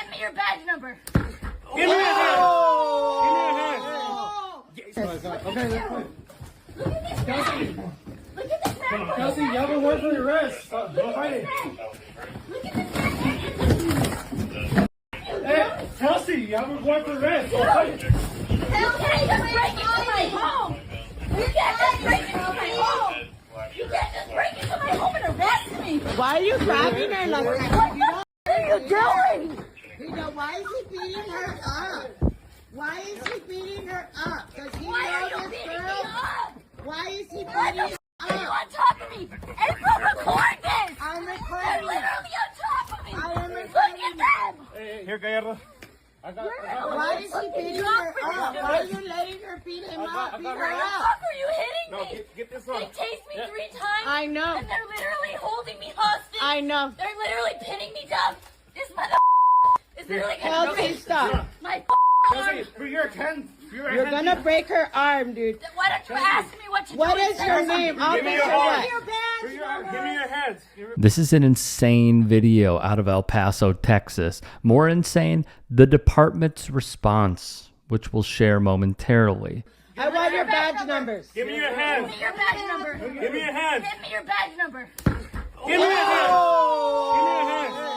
Give me your badge number. Give me your hand. Give me your hand. Okay, let's play. Look at this Kelsey. Look at this Come on, Kelsey, you have a word for the arrest. Don't fight it. Look at this Hey, Kelsey, you have a word for the arrest. Don't fight it. You can't just break into my home. You can't just break into my home. You can't just break into my home and arrest me. Why are you grabbing her like that? What are you doing? Why is he beating her up? Why is he beating her up? Does he Why are know you this beating me girl? up? Why is he What beating the her f*** are you up? on top of me? April, record this. I'm They're recording. literally on top of me. I am Look recording. at them. Hey, here, Gallardo. I got Why is he beating her up? Why are you letting her beat him up? Beat her Why the up. fuck are you hitting No, me? get this They one. tased me 3 times. I know. And they're literally holding me hostage. I know. They're literally pinning me down. This mother is literally gonna Kelsey, break stop. my Kelsey, arm. for your hand. You're gonna break her arm, dude. Why don't you ask me what to What do? is your name? Give me your Officer arm. what? Give me your hands. This is an insane video out of El Paso, Texas. More insane, the department's response, which we'll share momentarily. I want your badge numbers. Give me your Give hands. me your badge number. Give me your hands. Give me your badge number. Give me your hands. Give me your hands.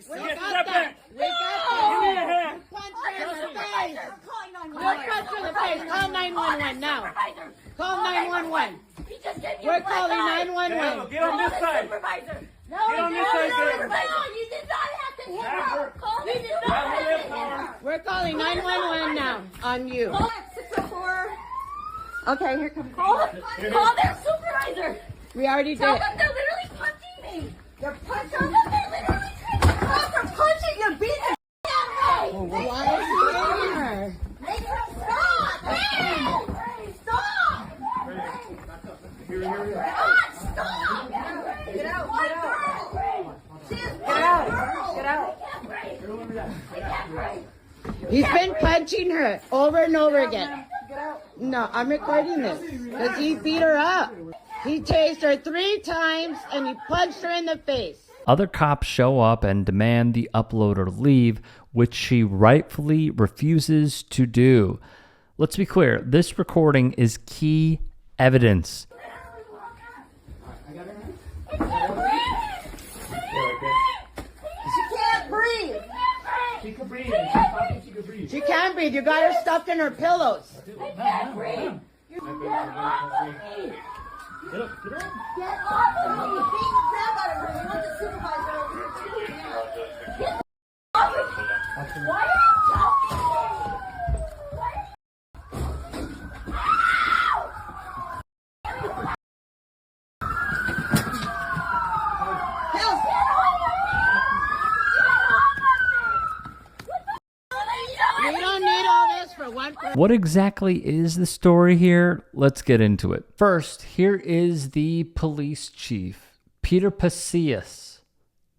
We Get got step that. back. We got Give me your that. hands. Punch her in the face. I'm calling 911. What punch in the face? Call 911 now. Supervisor. Call 911. He just gave me We're a black calling eye. 911. Get on this Call the side. supervisor. No, Get on this side, sir. No, you did not have to hit Have her. her. Call the supervisor. We're calling 911 now on you. Call 604. Okay, here comes. Call their supervisor. We already Tell did. them they're literally punching me. They're punching. Tell them they're literally taking me off for punching. You're beating the out of me. Why is he hitting her? Make her stop. Stop. God, stop. Get out. Get out. Get out. I can't breathe. He's been punching her over and over again. No, I'm recording this because he beat her up. He tased her 3 times and he punched her in the face. Other cops show up and demand the uploader leave, which she rightfully refuses to do. Let's be clear, this recording is key evidence. She can't breathe. She can breathe. She can breathe. She can't breathe. You got her stuffed in her pillows. I can't breathe. You get off of me. Get up. Get up. Get off of me. You beat the crap out of her. You want the supervisor over here too. Get off of me. Why are you talking to me? We don't need all this for one person. What exactly is the story here? Let's get into it. First, here is the police chief, Peter Pasillas,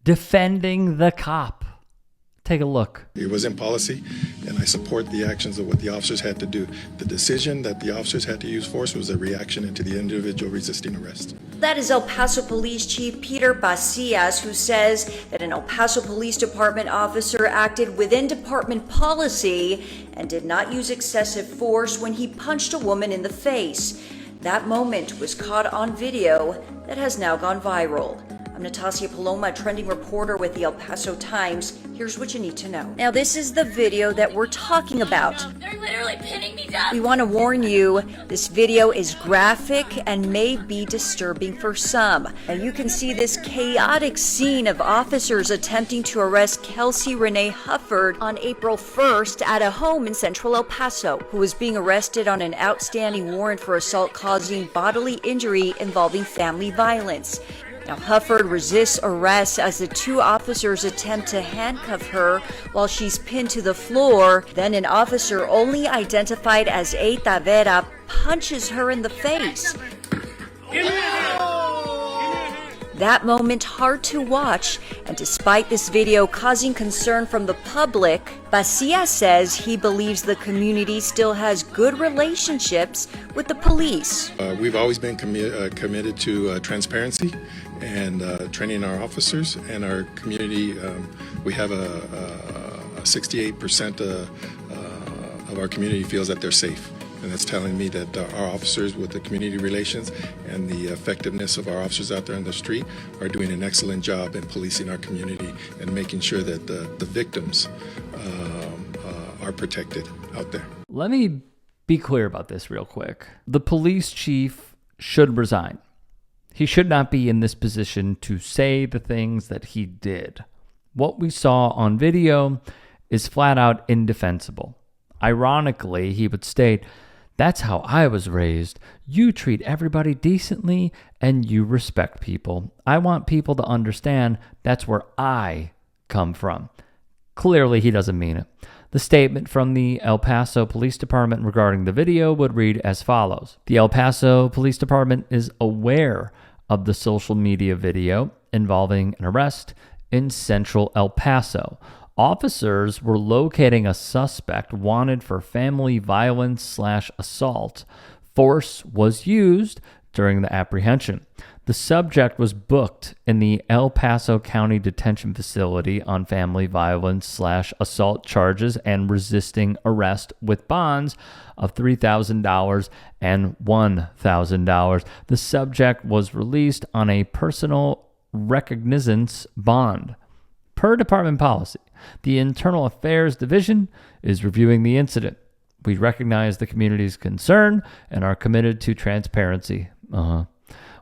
defending the cop. Take a look. It was in policy, and I support the actions of what the officers had to do. The decision that the officers had to use force was a reaction into the individual resisting arrest. That is El Paso Police Chief Peter Pasillas, who says that an El Paso Police Department officer acted within department policy and did not use excessive force when he punched a woman in the face. That moment was caught on video that has now gone viral. I'm Natasha Paloma, trending reporter with the El Paso Times. Here's what you need to know. Now, this is the video that we're talking about. They're literally pinning me down. We want to warn you, this video is graphic and may be disturbing for some. Now, you can see this chaotic scene of officers attempting to arrest Kelsey Renee Hufford on April 1st at a home in central El Paso, who was being arrested on an outstanding warrant for assault causing bodily injury involving family violence. Now, Hufford resists arrest as the 2 officers attempt to handcuff her while she's pinned to the floor. Then an officer only identified as A. Tavera punches her in the face. That moment hard to watch, and despite this video causing concern from the public, Pacia says he believes the community still has good relationships with the police. We've always been committed to transparency and training our officers and our community. We have a 68% of our community feels that they're safe. And that's telling me that our officers with the community relations and the effectiveness of our officers out there on the street are doing an excellent job in policing our community and making sure that the victims are protected out there. Let me be clear about this real quick. The police chief should resign. He should not be in this position to say the things that he did. What we saw on video is flat out indefensible. Ironically, he would state, "That's how I was raised. You treat everybody decently and you respect people. I want people to understand that's where I come from." Clearly, he doesn't mean it. The statement from the El Paso Police Department regarding the video would read as follows. The El Paso Police Department is aware of the social media video involving an arrest in central El Paso. Officers were locating a suspect wanted for family violence/assault. Force was used during the apprehension. The subject was booked in the El Paso County Detention Facility on family violence/assault charges and resisting arrest with bonds of $3,000 and $1,000. The subject was released on a personal recognizance bond. Per department policy, the Internal Affairs Division is reviewing the incident. We recognize the community's concern and are committed to transparency.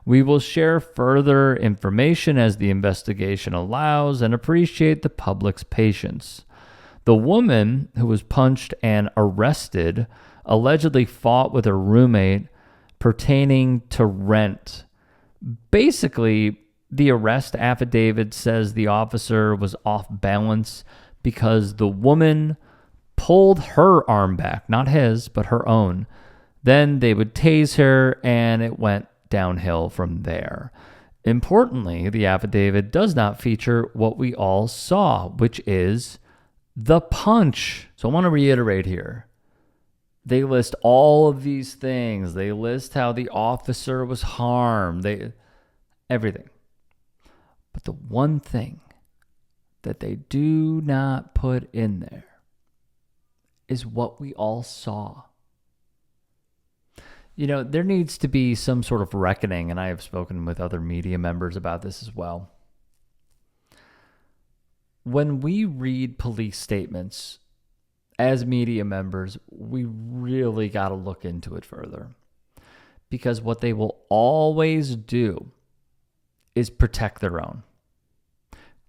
We will share further information as the investigation allows and appreciate the public's patience. The woman who was punched and arrested allegedly fought with her roommate pertaining to rent. Basically, the arrest affidavit says the officer was off balance because the woman pulled her arm back, not his, but her own. Then they would tase her, and it went downhill from there. Importantly, the affidavit does not feature what we all saw, which is the punch. So I want to reiterate here. They list all of these things. They list how the officer was harmed. Everything. But the one thing that they do not put in there is what we all saw. You know, there needs to be some sort of reckoning, and I have spoken with other media members about this as well. When we read police statements as media members, we really got to look into it further. Because what they will always do is protect their own.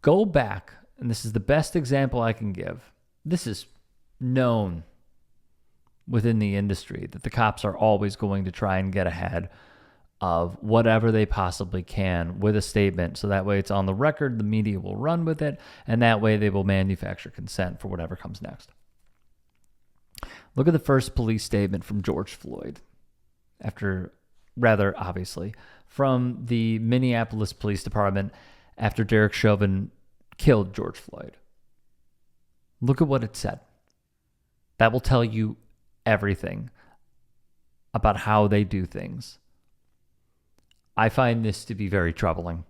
Go back, and this is the best example I can give. This is known within the industry that the cops are always going to try and get ahead of whatever they possibly can with a statement. So that way it's on the record, the media will run with it, and that way they will manufacture consent for whatever comes next. Look at the first police statement from George Floyd, obviously, from the Minneapolis Police Department after Derek Chauvin killed George Floyd. Look at what it said. That will tell you everything about how they do things. I find this to be very troubling.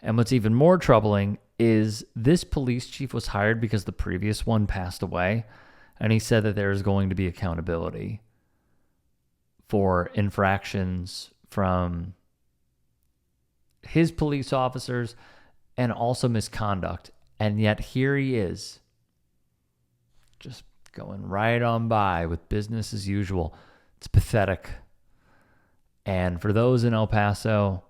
And what's even more troubling is this police chief was hired because the previous one passed away, and he said that there is going to be accountability for infractions from his police officers and also misconduct. And yet here he is, just going right on by with business as usual. It's pathetic. And for those in El Paso,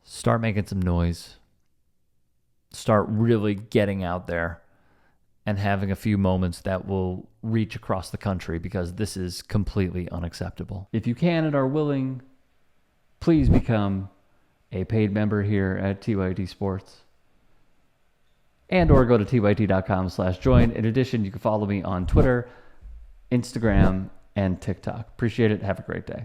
start making some noise. Start really getting out there and having a few moments that will reach across the country, because this is completely unacceptable. If you can and are willing, please become a paid member here at TYTSports. And or go to tyt.com/join. In addition, you can follow me on Twitter, Instagram, and TikTok. Appreciate it. Have a great day.